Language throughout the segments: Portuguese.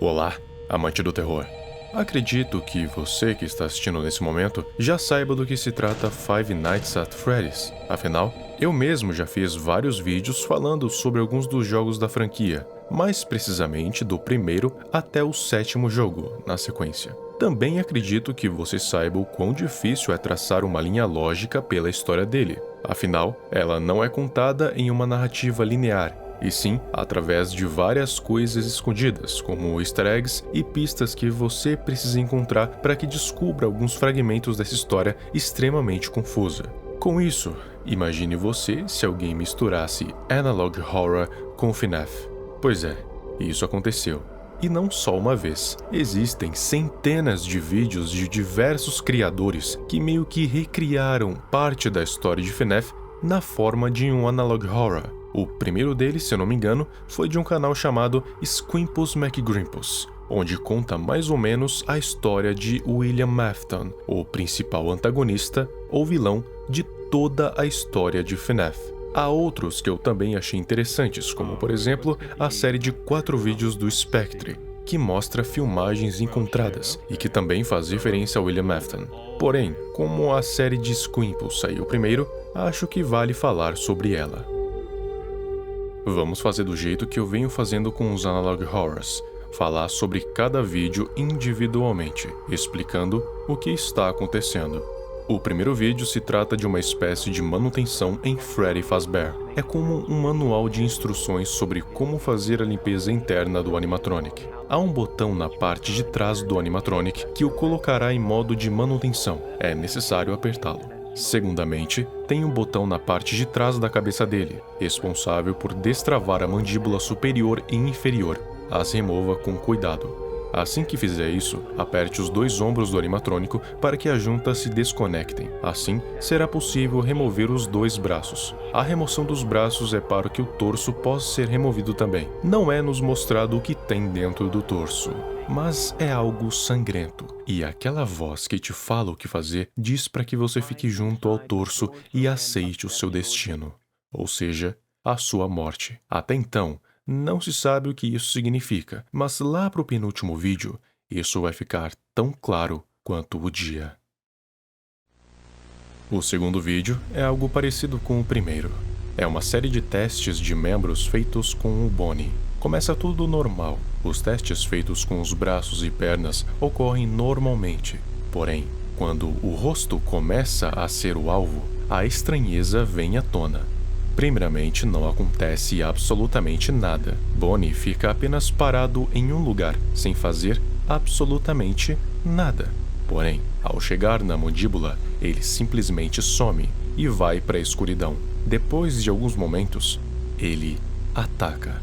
Olá, amante do terror. Acredito que você que está assistindo nesse momento já saiba do que se trata Five Nights at Freddy's. Afinal, eu mesmo já fiz vários vídeos falando sobre alguns dos jogos da franquia, mais precisamente do primeiro até o sétimo jogo, na sequência. Também acredito que você saiba o quão difícil é traçar uma linha lógica pela história dele. Afinal, ela não é contada em uma narrativa linear, e sim através de várias coisas escondidas, como easter eggs e pistas que você precisa encontrar para que descubra alguns fragmentos dessa história extremamente confusa. Com isso, imagine você se alguém misturasse Analog Horror com FNAF. Pois é, isso aconteceu. E não só uma vez. Existem centenas de vídeos de diversos criadores que meio que recriaram parte da história de FNAF na forma de um Analog Horror. O primeiro deles, se eu não me engano, foi de um canal chamado Squimpus McGrimpus, onde conta mais ou menos a história de William Afton, o principal antagonista ou vilão de toda a história de FNAF. Há outros que eu também achei interessantes, como por exemplo a série de 4 vídeos do Spectre, que mostra filmagens encontradas e que também faz referência a William Afton. Porém, como a série de Squimpus saiu primeiro, acho que vale falar sobre ela. Vamos fazer do jeito que eu venho fazendo com os Analog Horrors, falar sobre cada vídeo individualmente, explicando o que está acontecendo. O primeiro vídeo se trata de uma espécie de manutenção em Freddy Fazbear. É como um manual de instruções sobre como fazer a limpeza interna do animatronic. Há um botão na parte de trás do animatronic que o colocará em modo de manutenção. É necessário apertá-lo. Segundamente, tem um botão na parte de trás da cabeça dele, responsável por destravar a mandíbula superior e inferior. As remova com cuidado. Assim que fizer isso, aperte os 2 ombros do animatrônico para que as juntas se desconectem. Assim, será possível remover os 2 braços. A remoção dos braços é para que o torso possa ser removido também. Não é nos mostrado o que tem dentro do torso, mas é algo sangrento. E aquela voz que te fala o que fazer diz para que você fique junto ao torso e aceite o seu destino, ou seja, a sua morte. Até então, não se sabe o que isso significa, mas lá pro penúltimo vídeo, isso vai ficar tão claro quanto o dia. O segundo vídeo é algo parecido com o primeiro. É uma série de testes de membros feitos com o Bonnie. Começa tudo normal. Os testes feitos com os braços e pernas ocorrem normalmente. Porém, quando o rosto começa a ser o alvo, a estranheza vem à tona. Primeiramente, não acontece absolutamente nada. Bonnie fica apenas parado em um lugar, sem fazer absolutamente nada. Porém, ao chegar na mandíbula, ele simplesmente some e vai para a escuridão. Depois de alguns momentos, ele ataca.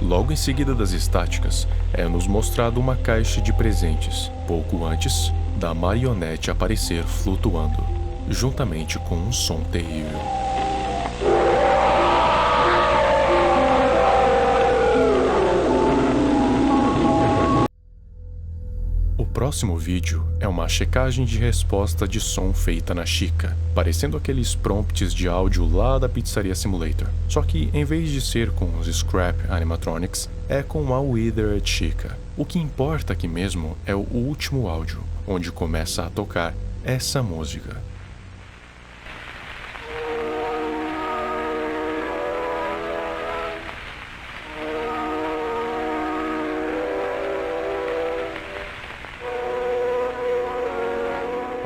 Logo em seguida das estáticas, é-nos mostrado uma caixa de presentes, pouco antes da marionete aparecer flutuando, juntamente com um som terrível. O próximo vídeo é uma checagem de resposta de som feita na Chica, parecendo aqueles prompts de áudio lá da Pizzaria Simulator. Só que, em vez de ser com os Scrap Animatronics, é com a Withered Chica. O que importa aqui mesmo é o último áudio, onde começa a tocar essa música.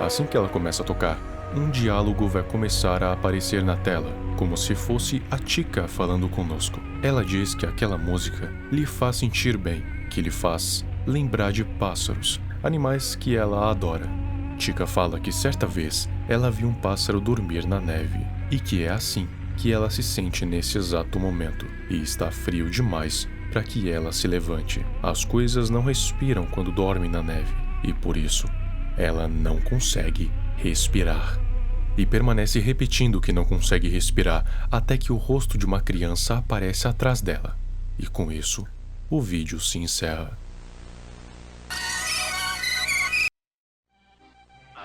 Assim que ela começa a tocar, um diálogo vai começar a aparecer na tela, como se fosse a Chica falando conosco. Ela diz que aquela música lhe faz sentir bem, que lhe faz lembrar de pássaros, animais que ela adora. Chica fala que certa vez ela viu um pássaro dormir na neve, e que é assim que ela se sente nesse exato momento, e está frio demais para que ela se levante. As coisas não respiram quando dormem na neve, e por isso, ela não consegue respirar. E permanece repetindo que não consegue respirar até que o rosto de uma criança aparece atrás dela. E com isso, o vídeo se encerra.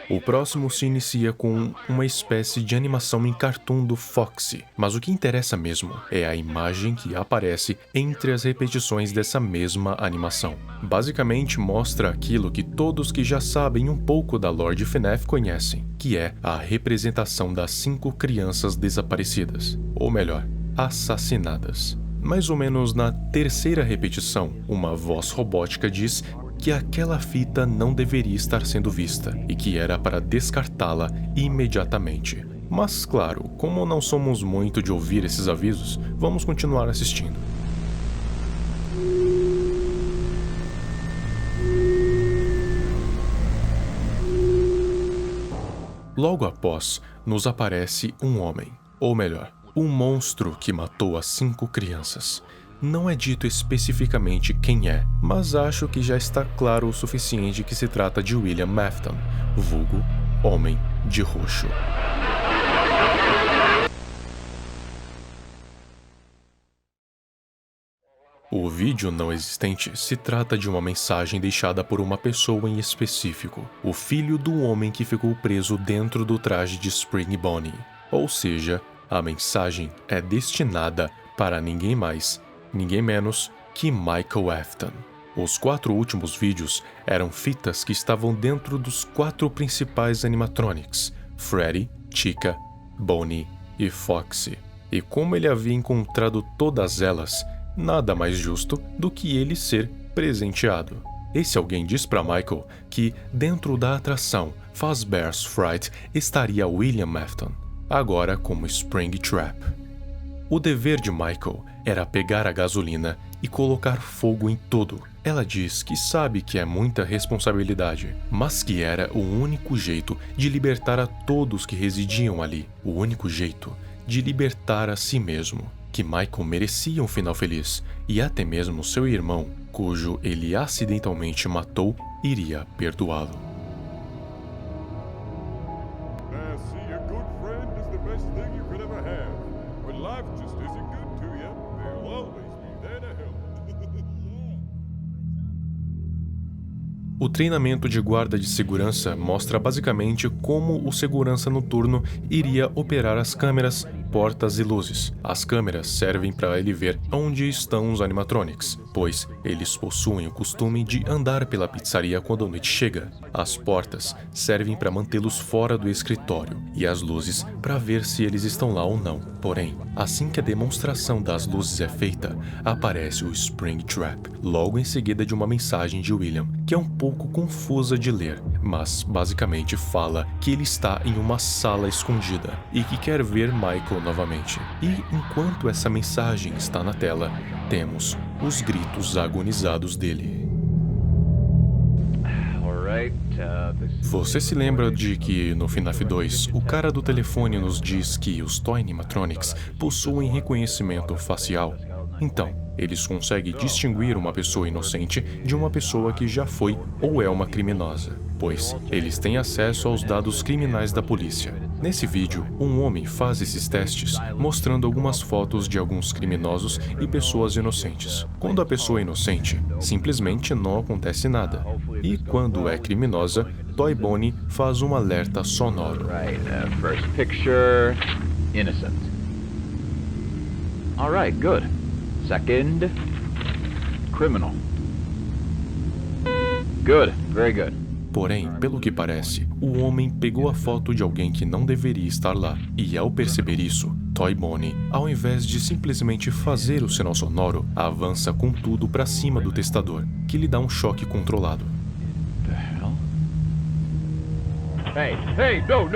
O próximo se inicia com uma espécie de animação em cartoon do Foxy, mas o que interessa mesmo é a imagem que aparece entre as repetições dessa mesma animação. Basicamente mostra aquilo que todos que já sabem um pouco da lore de FNAF conhecem, que é a representação das 5 crianças desaparecidas, ou melhor, assassinadas. Mais ou menos na terceira repetição, uma voz robótica diz que aquela fita não deveria estar sendo vista e que era para descartá-la imediatamente. Mas claro, como não somos muito de ouvir esses avisos, vamos continuar assistindo. Logo após, nos aparece um homem, ou melhor, um monstro que matou as 5 crianças. Não é dito especificamente quem é, mas acho que já está claro o suficiente que se trata de William Afton, vulgo Homem de Roxo. O vídeo não existente se trata de uma mensagem deixada por uma pessoa em específico, o filho do homem que ficou preso dentro do traje de Spring Bonnie. Ou seja, a mensagem é destinada para ninguém mais, ninguém menos que Michael Afton. Os 4 últimos vídeos eram fitas que estavam dentro dos 4 principais animatronics, Freddy, Chica, Bonnie e Foxy. E como ele havia encontrado todas elas, nada mais justo do que ele ser presenteado. Esse alguém diz para Michael que dentro da atração Fazbear's Fright estaria William Afton, agora como Springtrap. O dever de Michael era pegar a gasolina e colocar fogo em tudo. Ela diz que sabe que é muita responsabilidade, mas que era o único jeito de libertar a todos que residiam ali. O único jeito de libertar a si mesmo. Que Michael merecia um final feliz, e até mesmo seu irmão, cujo ele acidentalmente matou, iria perdoá-lo. O treinamento de guarda de segurança mostra basicamente como o segurança noturno iria operar as câmeras, portas e luzes. As câmeras servem para ele ver onde estão os animatronics, pois eles possuem o costume de andar pela pizzaria quando a noite chega. As portas servem para mantê-los fora do escritório e as luzes para ver se eles estão lá ou não. Porém, assim que a demonstração das luzes é feita, aparece o Springtrap, logo em seguida de uma mensagem de William, que é um pouco confusa de ler, mas basicamente fala que ele está em uma sala escondida e que quer ver Michael novamente. E enquanto essa mensagem está na tela, temos os gritos agonizados dele. Você se lembra de que no FNAF 2, o cara do telefone nos diz que os Toy Animatronics possuem reconhecimento facial? Então, eles conseguem distinguir uma pessoa inocente de uma pessoa que já foi ou é uma criminosa, pois eles têm acesso aos dados criminais da polícia. Nesse vídeo, um homem faz esses testes, mostrando algumas fotos de alguns criminosos e pessoas inocentes. Quando a pessoa é inocente, simplesmente não acontece nada. E quando é criminosa, Toy Bonnie faz um alerta sonoro. First picture, innocent. All right, good. Second, criminal. Good, very good. Porém, pelo que parece, o homem pegou a foto de alguém que não deveria estar lá. E ao perceber isso, Toy Bonnie, ao invés de simplesmente fazer o sinal sonoro, avança com tudo para cima do testador, que lhe dá um choque controlado. Hey, no!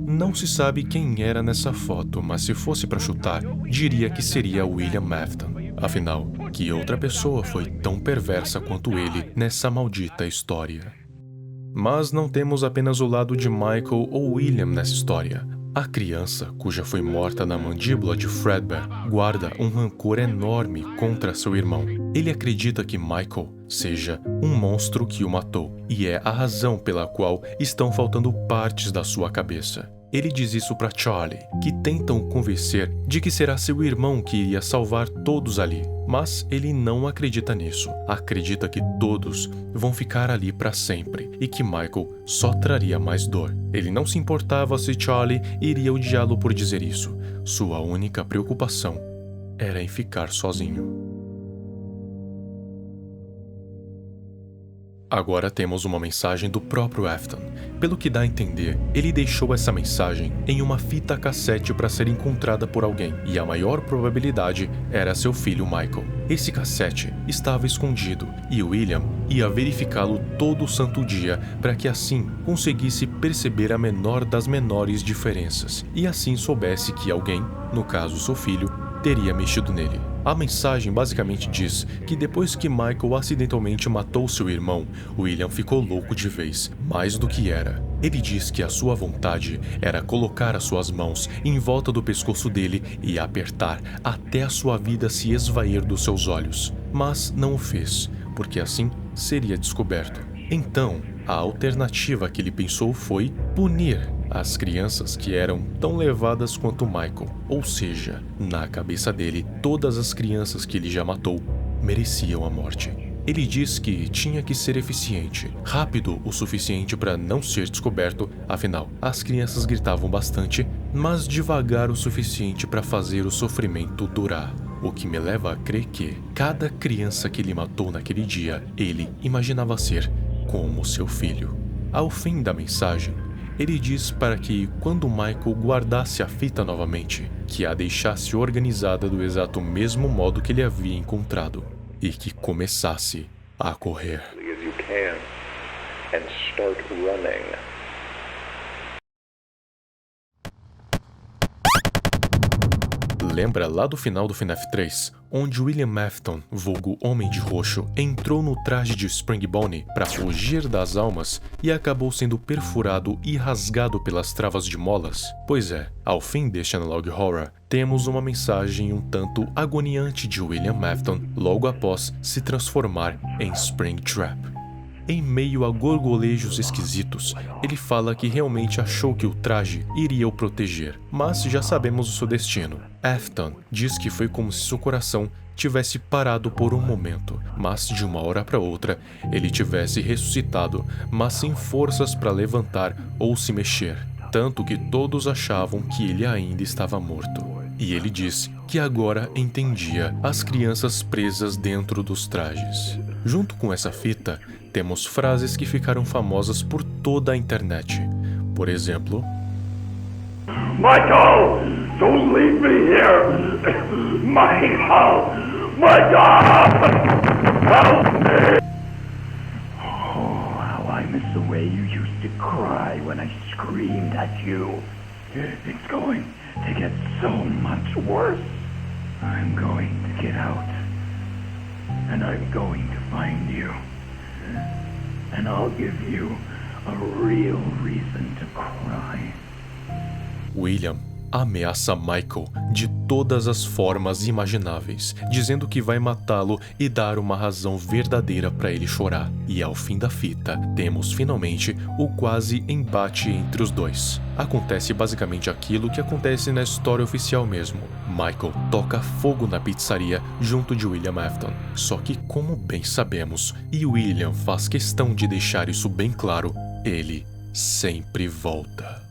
Não se sabe quem era nessa foto, mas se fosse para chutar, diria que seria William Afton. Afinal, que outra pessoa foi tão perversa quanto ele nessa maldita história? Mas não temos apenas o lado de Michael ou William nessa história. A criança, cuja foi morta na mandíbula de Fredbear, guarda um rancor enorme contra seu irmão. Ele acredita que Michael seja um monstro que o matou, e é a razão pela qual estão faltando partes da sua cabeça. ele diz isso para Charlie, que tentam o convencer de que será seu irmão que iria salvar todos ali. Mas ele não acredita nisso. Acredita que todos vão ficar ali para sempre e que Michael só traria mais dor. Ele não se importava se Charlie iria odiá-lo por dizer isso. Sua única preocupação era em ficar sozinho. Agora temos uma mensagem do próprio Afton. Pelo que dá a entender, ele deixou essa mensagem em uma fita cassete para ser encontrada por alguém, e a maior probabilidade era seu filho Michael. Esse cassete estava escondido, e William ia verificá-lo todo santo dia para que assim conseguisse perceber a menor das menores diferenças, e assim soubesse que alguém, no caso seu filho, teria mexido nele. A mensagem basicamente diz que depois que Michael acidentalmente matou seu irmão, William ficou louco de vez, mais do que era. Ele diz que a sua vontade era colocar as suas mãos em volta do pescoço dele e apertar até a sua vida se esvair dos seus olhos. Mas não o fez, porque assim seria descoberto. Então, a alternativa que ele pensou foi punir as crianças que eram tão levadas quanto Michael. Ou seja, na cabeça dele, todas as crianças que ele já matou mereciam a morte. Ele diz que tinha que ser eficiente, rápido o suficiente para não ser descoberto, afinal, as crianças gritavam bastante, mas devagar o suficiente para fazer o sofrimento durar. O que me leva a crer que cada criança que ele matou naquele dia, ele imaginava ser como seu filho. Ao fim da mensagem, ele diz para que, quando Michael guardasse a fita novamente, que a deixasse organizada do exato mesmo modo que ele havia encontrado, e que começasse a correr. Lembra lá do final do FNAF 3, onde William Afton, vulgo Homem de Roxo, entrou no traje de Springbone para fugir das almas e acabou sendo perfurado e rasgado pelas travas de molas? Pois é, ao fim deste analog horror, temos uma mensagem um tanto agoniante de William Afton logo após se transformar em Springtrap. Em meio a gorgolejos esquisitos, ele fala que realmente achou que o traje iria o proteger, mas já sabemos o seu destino. Afton diz que foi como se seu coração tivesse parado por um momento, mas de uma hora para outra ele tivesse ressuscitado, mas sem forças para levantar ou se mexer, tanto que todos achavam que ele ainda estava morto. E ele diz que agora entendia as crianças presas dentro dos trajes. Junto com essa fita, temos frases que ficaram famosas por toda a internet. Por exemplo, Michael, don't leave me here! Michael! Michael! Help me! Oh, how I miss the way you used to cry when I screamed at you. It's going to get so much worse. I'm going to get out. And I'm going to find you. And I'll give you a real reason to cry. William ameaça Michael de todas as formas imagináveis, dizendo que vai matá-lo e dar uma razão verdadeira para ele chorar. E ao fim da fita, temos finalmente o quase embate entre os dois. Acontece basicamente aquilo que acontece na história oficial mesmo. Michael toca fogo na pizzaria junto de William Afton. Só que, como bem sabemos, e William faz questão de deixar isso bem claro, ele sempre volta.